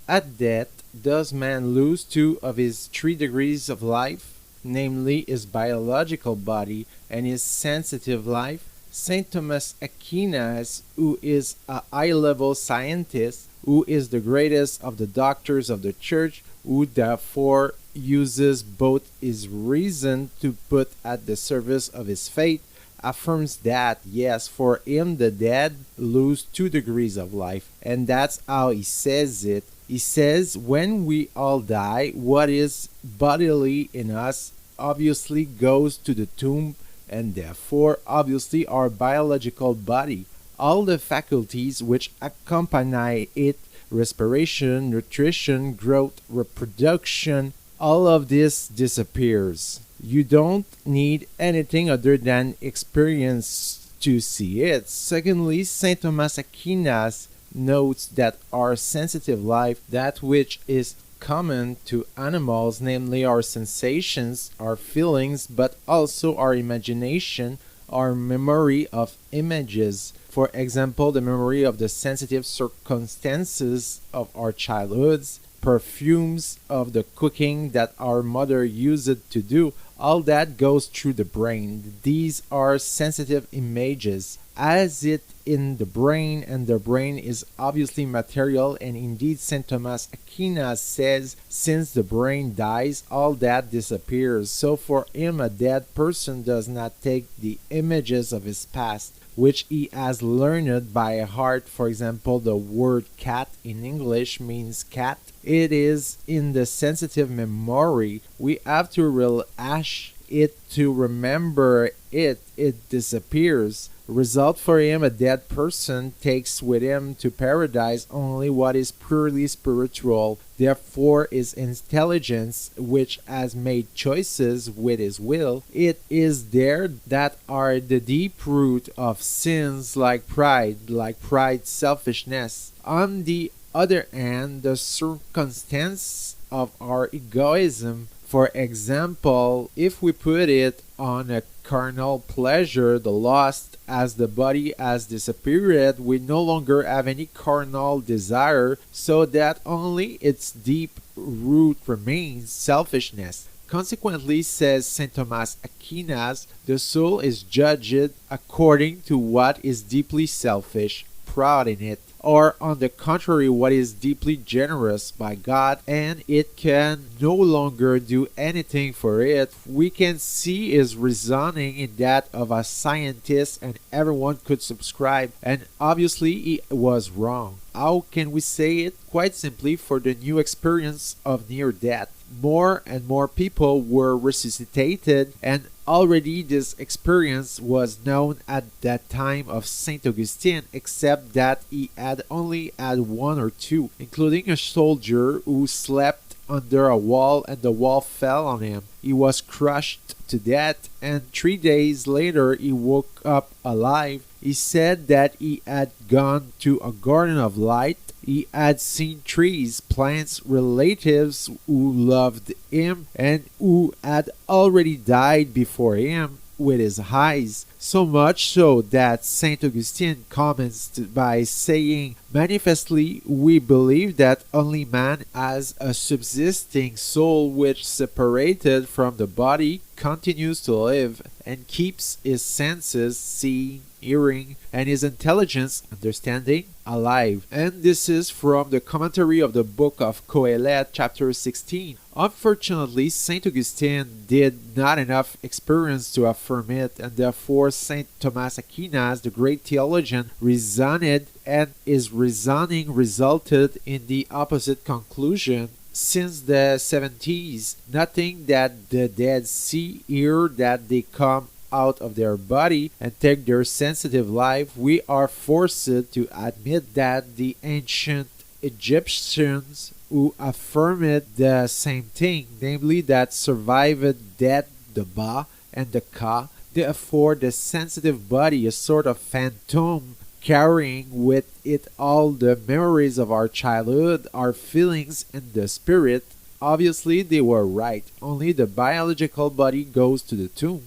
At death, does man lose two of his 3 degrees of life, namely his biological body and his sensitive life? St. Thomas Aquinas, who is a high level scientist, who is the greatest of the doctors of the church, who therefore uses both his reason to put at the service of his faith, affirms that yes, for him the dead lose 2 degrees of life, and that's how he says it. He says, when we all die, what is bodily in us obviously goes to the tomb, and therefore, obviously, our biological body, all the faculties which accompany it, respiration, nutrition, growth, reproduction, all of this disappears. You don't need anything other than experience to see it. Secondly, St. Thomas Aquinas notes that our sensitive life, that which is common to animals, namely our sensations, our feelings, but also our imagination, our memory of images. For example, the memory of the sensitive circumstances of our childhoods, perfumes of the cooking that our mother used to do, all that goes through the brain. These are sensitive images. As it in the brain, and the brain is obviously material, and indeed St. Thomas Aquinas says, since the brain dies, all that disappears. So for him, a dead person does not take the images of his past, which he has learned by heart. For example, the word cat in English means cat. It is in the sensitive memory. We have to rehash it to remember it. It disappears. Result for him, a dead person takes with him to paradise only what is purely spiritual. Therefore, his intelligence, which has made choices with his will, it is there that are the deep root of sins like pride, selfishness. On the other hand, the circumstance of our egoism, for example, if we put it on a carnal pleasure, the lust, as the body has disappeared, we no longer have any carnal desire, so that only its deep root remains, selfishness. Consequently, says St. Thomas Aquinas, the soul is judged according to what is deeply selfish, proud in it, or on the contrary, what is deeply generous by God, and it can no longer do anything for it. We can see is reasoning in that of a scientist, and everyone could subscribe, and obviously he was wrong. How can we say it? Quite simply, for the new experience of near death. More and more people were resuscitated, and already this experience was known at that time of St. Augustine, except that he had only had one or two, including a soldier who slept under a wall and the wall fell on him. He was crushed to death, and 3 days later he woke up alive. He said that he had gone to a garden of light. He had seen trees, plants, relatives who loved him and who had already died before him with his eyes, so much so that St. Augustine comments by saying, manifestly we believe that only man has a subsisting soul which, separated from the body, continues to live and keeps his senses, seeing, hearing, and his intelligence, understanding, alive. And this is from the commentary of the book of Coelet, chapter 16. Unfortunately, St. Augustine did not enough experience to affirm it, and therefore St. Thomas Aquinas, the great theologian, reasoned, and his reasoning resulted in the opposite conclusion. Since the 70s, nothing that the dead see, hear, that they come out of their body and take their sensitive life, we are forced to admit that the ancient Egyptians who affirmed the same thing, namely that survived death, the Ba and the Ka, therefore the sensitive body, a sort of phantom carrying with it all the memories of our childhood, our feelings, and the spirit. Obviously, they were right. Only the biological body goes to the tomb.